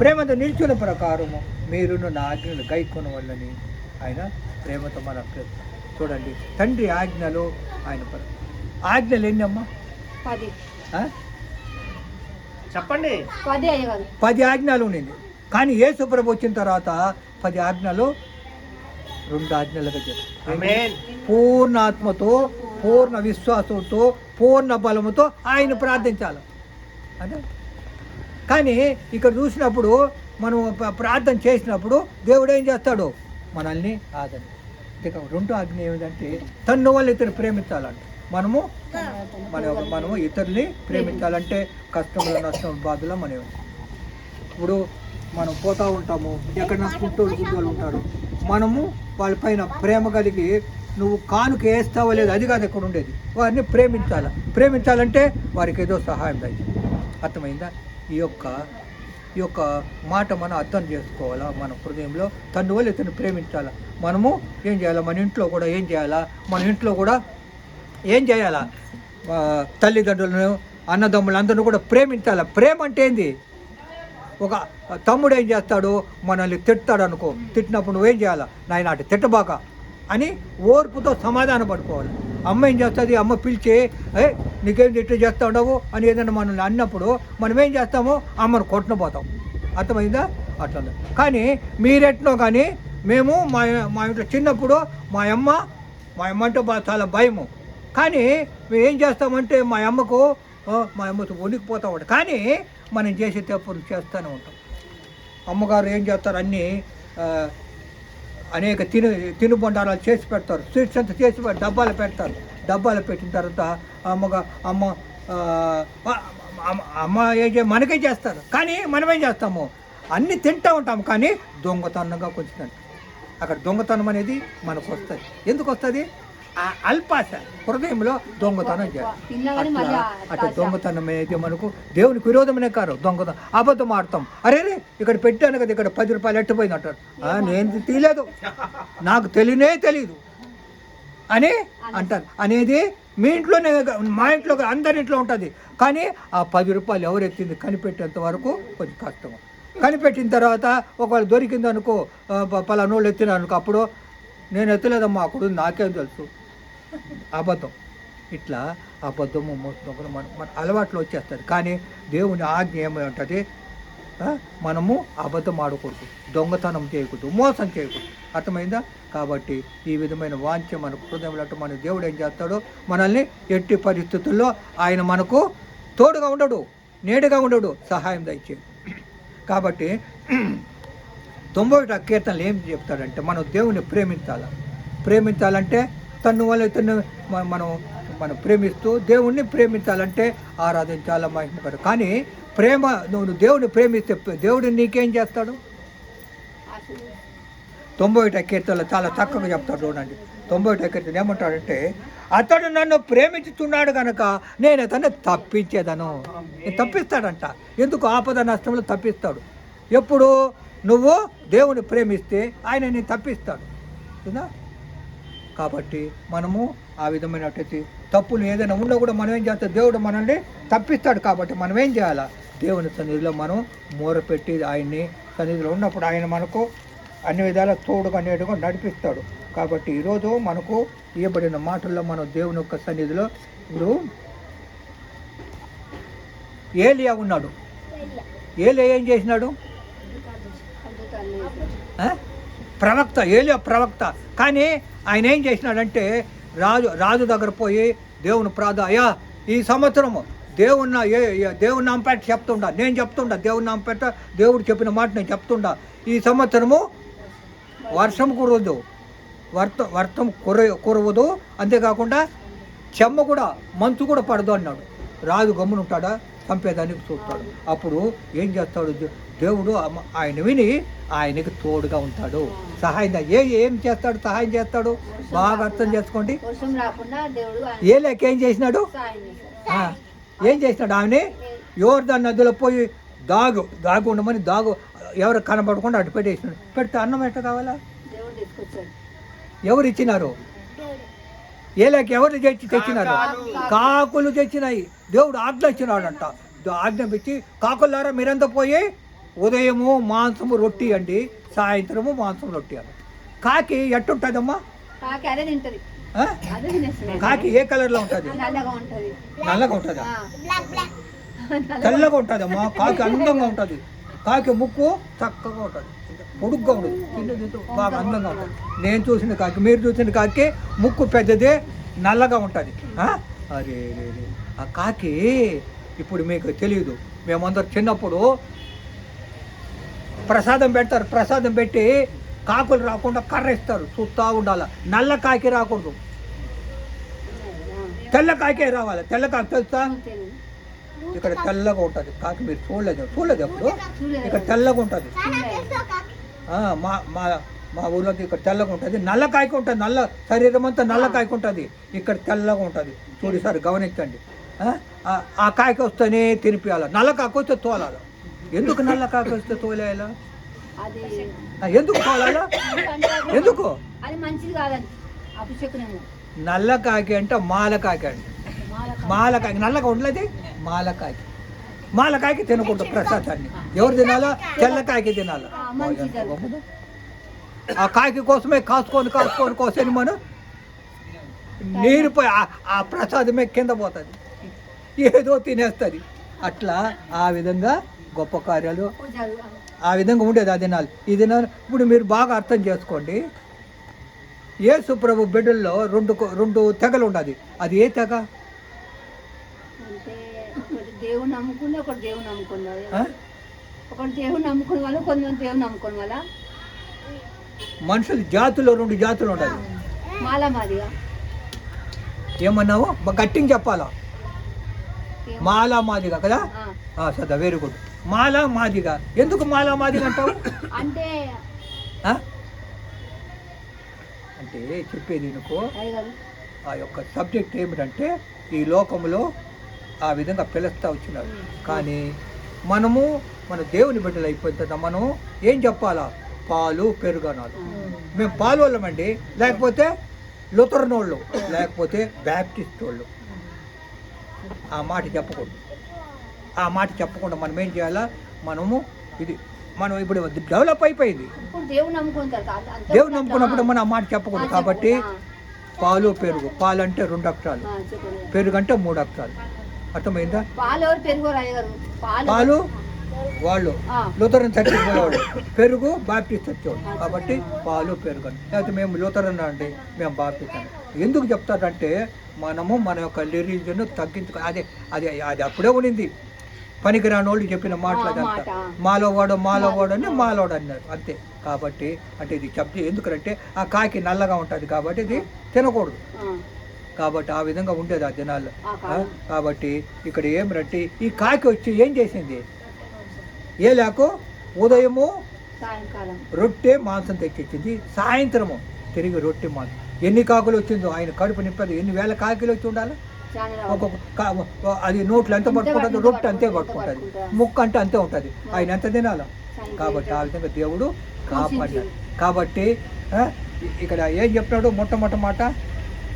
ప్రేమతో నిలిచిన ప్రకారము మీరును నా ఆజ్ఞలు గైకొన వల్లని ఆయన ప్రేమతో మన చూడండి. తండ్రి ఆజ్ఞలు ఆయన ఆజ్ఞలు ఎన్ని అమ్మా? 10 చెప్పండి. 10 ఆజ్ఞలు ఉండింది. కానీ యేసు ప్రభు వచ్చిన తర్వాత 10 ఆజ్ఞలు 2 ఆజ్ఞలుగా చెప్పారు. పూర్ణ ఆత్మతో, పూర్ణ విశ్వాసంతో, పూర్ణ బలముతో ఆయన ప్రార్థించాలి అంటే. కానీ ఇక్కడ చూసినప్పుడు మనం ప్రార్థన చేసినప్పుడు దేవుడు ఏం చేస్తాడు? మనల్ని ఆదరణ. ఇక 2 ఆజ్ఞ ఏమిటంటే తన్ను వాళ్ళు ఇతరులు ప్రేమించాలంట. మనము ఇతరుల్ని ప్రేమించాలంటే కష్టంలో, నష్టం, బాధలో మనం ఇప్పుడు మనం పోతూ ఉంటాము, ఎక్కడైనా గుడ్డోళ్ళు ఉంటారు, మనము వాళ్ళపైన ప్రేమ కలిగి నువ్వు కానుక వేస్తావో లేదు అది కాదు ఎక్కడ ఉండేది. వారిని ప్రేమించాలంటే వారికి ఏదో సహాయం చేయాలి. అర్థమైందా? ఈ యొక్క మాట మనం అర్థం చేసుకోవాలా. మన హృదయంలో తను వాళ్ళు ఇతను ప్రేమించాలా. మనము ఏం చేయాలా? మన ఇంట్లో కూడా ఏం చేయాలా? తల్లిదండ్రులను, అన్నదమ్ములు అందరూ కూడా ప్రేమించాలా. ప్రేమ అంటే ఏంది? ఒక తమ్ముడు ఏం చేస్తాడు? మనల్ని తిడతాడు అనుకో, తిట్టినప్పుడు నువ్వేం చేయాలా? నాయన అటు తిట్టబాక అని ఓర్పుతో సమాధానం పడుకోవాలి. అమ్మ ఏం చేస్తుంది? అమ్మ పిలిచి నీకేం తిట్టు చేస్తా ఉండవు అని ఏదైనా మనల్ని అన్నప్పుడు మనం ఏం చేస్తాము? అమ్మను కొట్టను పోతాం. అర్థమైందా? అట్లా. కానీ మీరెట్నో కానీ మేము మా ఇంట్లో చిన్నప్పుడు మా అమ్మ అంటే చాలా భయము. కానీ మేము ఏం చేస్తామంటే మా అమ్మతో వణికిపోతూ ఉంటాం. కానీ మనం చేసే తప్పులు చేస్తూనే ఉంటాం. అమ్మగారు ఏం చేస్తారు? అన్నీ అనేక తినుబండారాలు చేసి పెడతారు. స్వీట్స్ అంతా చేసి డబ్బాలు పెడతారు. డబ్బాలు పెట్టిన తర్వాత అమ్మ మనకే చేస్తారు. కానీ మనమేం చేస్తాము? అన్నీ తింటూ ఉంటాము. కానీ దొంగతనంగా కొంచెం అక్కడ దొంగతనం అనేది మనకు వస్తుంది. ఎందుకు వస్తుంది? అల్పాశ హృదయంలో దొంగతనం చేయాలి. అటు దొంగతనం అనేది మనకు దేవునికి విరోధమనే కాదు. దొంగతనం, అబద్ధం ఆడతాం. అరే ఇక్కడ పెట్టాను కదా, ఇక్కడ 10 రూపాయలు ఎట్టుపోయింది అంటారు. నేను తీయలేదు, నాకు తెలియదు అని అంటారు. అనేది మీ ఇంట్లోనే, మా ఇంట్లో, అందరింట్లో ఉంటుంది. కానీ ఆ 10 రూపాయలు ఎవరు ఎత్తింది కనిపెట్టేంత వరకు కొంచెం కష్టం. కనిపెట్టిన తర్వాత ఒకవేళ దొరికింది అనుకో, పలానోళ్ళు ఎత్తిన అనుకో, అప్పుడు నేను ఎత్తలేదమ్మా, అప్పుడు నాకేం తెలుసు. అబద్ధం. ఇట్లా అబద్ధము మోసం మన అలవాట్లు వచ్చేస్తుంది. కానీ దేవుని ఆజ్ఞ ఏమై ఉంటుంది? మనము అబద్ధం ఆడకూడదు, దొంగతనం చేయకూడదు, మోసం చేయకూడదు. అర్థమైందా? కాబట్టి ఈ విధమైన వాంఛ మన హృదయంలో మన దేవుడు ఏం చేస్తాడో మనల్ని ఎట్టి పరిస్థితుల్లో ఆయన మనకు తోడుగా ఉండడు, నేడుగా ఉండడు, సహాయం దయచేది. కాబట్టి 91 కీర్తనలు ఏం చెప్తాడంటే మనం దేవుని ప్రేమించాలంటే తను వల్ల తను మనం ప్రేమిస్తూ దేవుణ్ణి ప్రేమించాలంటే ఆరాధించాల మహిమకరం. కానీ నువ్వు దేవుని ప్రేమిస్తే దేవుడు నీకేం చేస్తాడు? 91 కీర్తనలు చాలా చక్కగా చెప్తాడు. చూడండి, 91 కీర్తన ఏమంటాడంటే, అతడు నన్ను ప్రేమించుతున్నాడు కనుక నేను అతన్ని తప్పించేదను. తప్పిస్తాడంట. ఎందుకు? ఆపద నష్టంలో తప్పిస్తాడు. ఎప్పుడు నువ్వు దేవుని ప్రేమిస్తే ఆయన నేను తప్పిస్తాడు. కాబట్టి మనము ఆ విధమైనటువంటి తప్పులు ఏదైనా ఉన్నా కూడా మనం ఏం చేస్తాం? దేవుడు మనల్ని తప్పిస్తాడు. కాబట్టి మనం ఏం చేయాలా? దేవుని సన్నిధిలో మనం మూరపెట్టి ఆయన్ని సన్నిధిలో ఉన్నప్పుడు ఆయన మనకు అన్ని విధాల తోడుగా నేడుగా నడిపిస్తాడు. కాబట్టి ఈరోజు మనకు ఇవ్వబడిన మాటల్లో మనం దేవుని యొక్క సన్నిధిలో ఇప్పుడు ఏలియా ఉన్నాడు. ఏలియా ఏం చేసినాడు? ఏలియా ప్రవక్త. కానీ ఆయన ఏం చేసినాడంటే రాజు దగ్గర పోయి దేవుని అయ్యా ఈ సంవత్సరము దేవుని నామపేట చెప్తుండా, నేను చెప్తుండా, దేవుని నామపేట దేవుడు చెప్పిన మాట నేను చెప్తుండా, ఈ సంవత్సరము వర్షం కురవదు, వర్షం కురవదు, అంతేకాకుండా చెమ్మ కూడా, మంచు కూడా పడదు అన్నాడు. రాజు గమ్మునుంటాడా? చంపేదానికి చూస్తాడు. అప్పుడు ఏం చేస్తాడు? దేవుడు ఆయన విని ఆయనకి తోడుగా ఉంటాడు, సహాయం ఏం చేస్తాడు? సహాయం చేస్తాడు. బాగా అర్థం చేసుకోండి. ఏలేక ఏం చేసినాడు? ఏం చేసినాడు? ఆమెని యోర్దాను నదిలో పోయి దాగు ఉండమని ఎవరు కనబడకుండా అటు పెట్టేసినాడు. పెడితే అన్నం ఎట్ట కావాలా? ఎవరు ఇచ్చినారు? ఏలేక ఎవరు తెచ్చినారు? కాకులు తెచ్చినాయి. దేవుడు ఆజ్ఞ ఇచ్చినాడంట. ఆజ్ఞ పెట్టి కాకులారా మీరంతా పోయి ఉదయము మాంసము రొట్టి అండి, సాయంత్రము మాంసం రొట్టి అండి. కాకి ఎట్టుంటుందమ్మా? కాకి అదే తింటది. ఆ? అదే తినేస్తుంది. కాకి ఏ కలర్లో ఉంటుంది? నల్లగా ఉంటది. నల్లగా ఉంటుందా? తెల్లగా ఉంటుందమ్మా. కాకి అందంగా ఉంటుంది. కాకి ముక్కు చక్కగా ఉంటుంది, పొడుగ్గా ఉంటుంది, చిన్నది బాగా అందంగా ఉంటుంది. నేను చూసిన కాకి, మీరు చూసిన కాకి ముక్కు పెద్దదే, నల్లగా ఉంటుంది. అరే రే, ఆ కాకి ఇప్పుడు మీకు తెలియదు. మేమందరం చిన్నప్పుడు ప్రసాదం పెడతారు, ప్రసాదం పెట్టి కాకులు రాకుండా కర్ర ఇస్తారు, చూస్తూ ఉండాలి. నల్ల కాకి రాకూడదు, తెల్ల కాకే రావాలి. తెల్ల కాకి తెలుసా? ఇక్కడ తెల్లగా ఉంటుంది కాకి, మీరు చూడలేదు ఎప్పుడు? ఇక్కడ తెల్లగా ఉంటుంది. మా మా మా ఊళ్ళోకి ఇక్కడ తెల్లగా ఉంటుంది. నల్ల కాకి ఉంటుంది, నల్ల శరీరం అంతా నల్ల కాకి ఉంటుంది, ఇక్కడ తెల్లగా ఉంటుంది. చూడు సార్, గమనించండి. ఆ కాకి వస్తేనే తినిపించాలి, నల్ల కాకి వస్తే తోలాలి. ఎందుకు నల్ల కాకి వస్తే తోలేయాల? ఎందుకు తోలాలా? ఎందుకు? అది మంచిది కాదండి, అభిషేకం. నల్ల కాకి అంటే మాలకాకి అండి. మాలకాకి నల్లగా ఉండలేదు, మాలకాకి. మాలకాకి తినకూడదు ప్రసాదాన్ని. ఎవరు తినాలా? తెల్లకాయకి తినాలా. ఆ కాకి కోసమే కాసుకొని కోసని మనం నీరుపోయి ఆ ప్రసాదమే కింద పోతుంది, ఏదో తినేస్తుంది. అట్లా ఆ విధంగా గొప్ప కార్యాలు ఆ విధంగా ఉండేది ఆ దినాలు. ఈ దినాలు ఇప్పుడు మీరు బాగా అర్థం చేసుకోండి. యేసు ప్రభు బిడ్డల్లో రెండు తెగలు ఉన్నది. అది ఏ తెగ? దేవుని నమ్ముకుంది, ఒకటి దేవుని నమ్ముకుంది. ఒకటి దేవుని నమ్ముకునే వాళ్ళు, కొంతమంది దేవుని నమ్ముకునే వాళ్ళ. మనుషులు జాతుల్లో రెండు జాతులు ఉండాలి. మాలా మాదిగా ఏమన్నావు? గట్టిగా చెప్పాలా? మాలా మాదిగా కదా? సదా, వెరీ గుడ్. మాలా మాదిగా. ఎందుకు మాలా మాదిగా అంటావు? అంటే అంటే చెప్పేది నీకు ఆ యొక్క సబ్జెక్ట్ ఏమిటంటే, ఈ లోకంలో ఆ విధంగా పిలుస్తూ వచ్చినారు. కానీ మనము మన దేవుని బిడ్డలు అయిపోయిన తర్వాత మనం ఏం చెప్పాలా? పాలు పెరుగు అనాలి. మేము పాలు వాళ్ళమండి, లేకపోతే లుథరన్ వాళ్ళు, లేకపోతే బ్యాప్టిస్ట్ వాళ్ళు. ఆ మాట చెప్పకూడదు. ఆ మాట చెప్పకుండా మనం ఏం చేయాలా? మనము మనం ఇప్పుడు డెవలప్ అయిపోయింది. దేవుడు నమ్ముకున్నప్పుడు మనం ఆ మాట చెప్పకూడదు. కాబట్టి పాలు పెరుగు. పాలు అంటే 2 అక్షరాలు, పెరుగు అంటే 3 అక్షరాలు. అర్థమైందా? పాలు వాళ్ళు లూథరన్ చర్చ్ వాళ్ళు, పెరుగు బాప్టిస్ట్ చర్చ్ వాళ్ళు. కాబట్టి పాలు పెరుగు అని. లేకపోతే మేము లూథరన్ అండి, మేము బాప్టిస్ట్ అండి. ఎందుకు చెప్తారంటే మనము మన యొక్క రిలీజన్ తగ్గించుకో. అది అప్పుడే ఉండింది. పనికిరాని వాళ్ళు చెప్పిన మాటలదంతా మాలోవాడు అని మాలోడు అన్నారు అంతే. కాబట్టి అంటే ఇది చెప్తే ఎందుకంటే ఆ కాకి నల్లగా ఉంటుంది కాబట్టి ఇది తినకూడదు. కాబట్టి ఆ విధంగా ఉండేది ఆ దినాల్లో. కాబట్టి ఇక్కడ ఏమిటంటే ఈ కాకి వచ్చి ఏం చేసింది? ఏలాకు ఉదయము రొట్టె మాంసం తెచ్చిచ్చింది, సాయంత్రము తిరిగి రొట్టె మాంసం. ఎన్ని కాకులు వచ్చిందో ఆయన కడుపు నింపదు. ఎన్ని వేల కాకులు వచ్చి ఉండాలి? అది నోట్లు ఎంత పట్టుకుంటుంది, రొట్టె అంతే పట్టుకుంటుంది, ముక్క అంటే అంతే ఉంటుంది. ఆయన ఎంత తినాలి? కాబట్టి ఆ విధంగా దేవుడు కాపాడాడు. కాబట్టి ఇక్కడ ఏం చెప్తాడు? మొట్టమొదటి మాట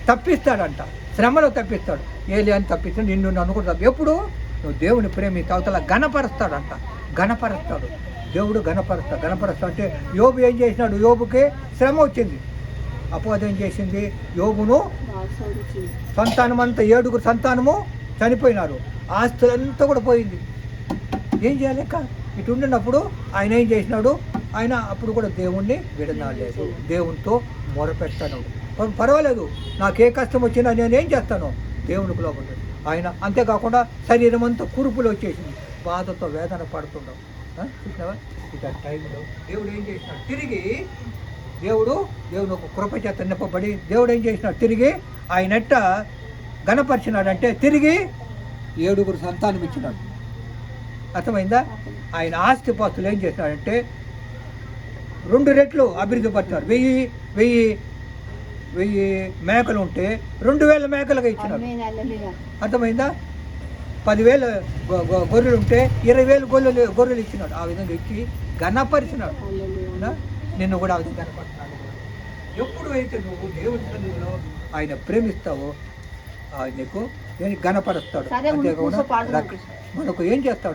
తప్పిస్తాడంట, శ్రమలో తప్పిస్తాడు. ఏలియాని తప్పిస్తాడు, నిన్ను నన్ను కూడా ఎప్పుడు నువ్వు దేవుని ప్రేమి తవతల గణపరుస్తాడంట. గణపరుస్తాడు దేవుడు, గణపరుస్తాడు అంటే యోబు ఏం చేసినాడు? యోబుకి శ్రమ వచ్చింది, అపవాదం ఏం చేసింది? యోబును సంతానం అంతా 7 సంతానము చనిపోయినారు, ఆస్తులంతా కూడా పోయింది. ఏం చేయాలి? ఇటు ఉండినప్పుడు ఆయన ఏం చేసినాడు? ఆయన అప్పుడు కూడా దేవుణ్ణి విడనాడలేదు, దేవునితో మొరపెట్టాను. పర్వాలేదు, నాకే కష్టం వచ్చినా నేనేం చేస్తాను? దేవునికి లోపల ఆయన. అంతేకాకుండా శరీరం అంతా కురుపులు వచ్చేసింది, బాధతో వేదన పడుతున్నాం. చూసినావా? ఇక టైంలో దేవుడు ఏం చేసినాడు? తిరిగి దేవుడు ఒక కృప చేత నింపబడి దేవుడు ఏం చేసినాడు? తిరిగి ఆయనట్ట గణపరిచినాడంటే తిరిగి 7 సంతానం ఇచ్చినాడు. అర్థమైందా? ఆయన ఆస్తిపాస్తులు ఏం చేసినాడంటే 2 రెట్లు అభివృద్ధి పరిచినాడు. 1000 మేకలు ఉంటే 2000 మేకలుగా ఇచ్చినాడు. అర్థమైందా? 10,000 గొర్రెలు ఉంటే 20,000 గొర్రెలు ఇచ్చినాడు. ఆ విధంగా ఇచ్చి గణపరిచినాడు. నిన్ను కూడా ఆ విధంగా గణపరిచినాడు. ఎప్పుడు అయితే నువ్వు దేవుని సన్నిధిలో ఆయన ప్రేమిస్తావో ఆయన నీకు గణపరుస్తాడు. అంతేకాకుండా మనకు ఏం చేస్తాడు?